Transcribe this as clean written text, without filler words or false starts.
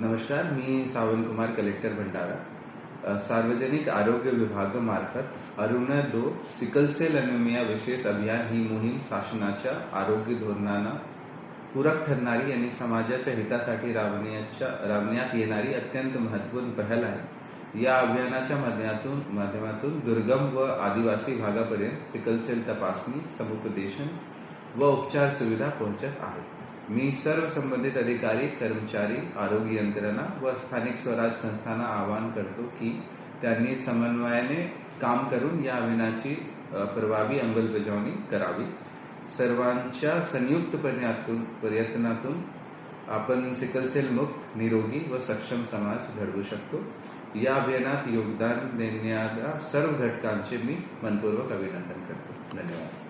नमस्कार, मी सावंत कुमार, कलेक्टर भंडारा. सार्वजनिक आरोग्य विभागामार्फत अरुणा 2 सिकल सेल अॅनिमिया विशेष अभियान ही मोहीम शासनाच्या आरोग्य धोरणांना पूरक ठरणारी आणि समाजाच्या हितासाठी राबवण्यात येणारी अत्यंत महत्त्वपूर्ण पहल आहे. या अभियानाच्या माध्यमातून दुर्गम व आदिवासी भागापर्यंत सिकल सेल तपासणी, समुपदेशन व उपचार सुविधा पोहोचत आहे. मी सर्व संबंधित अधिकारी, कर्मचारी, आरोग्य यंत्रणा व स्थानिक स्वराज्य संस्थांना आवाहन करतो की त्यांनी समन्वयाने काम करून या अभियानाची प्रभावी अंमलबजावणी करावी. सर्वांच्या संयुक्त प्रयत्नातून आपण सिकल सेल मुक्त, निरोगी व सक्षम समाज घडवू शकतो. या अभियानात योगदान देणाऱ्या सर्व घटकांचे मी मनपूर्वक अभिनंदन करतो. धन्यवाद.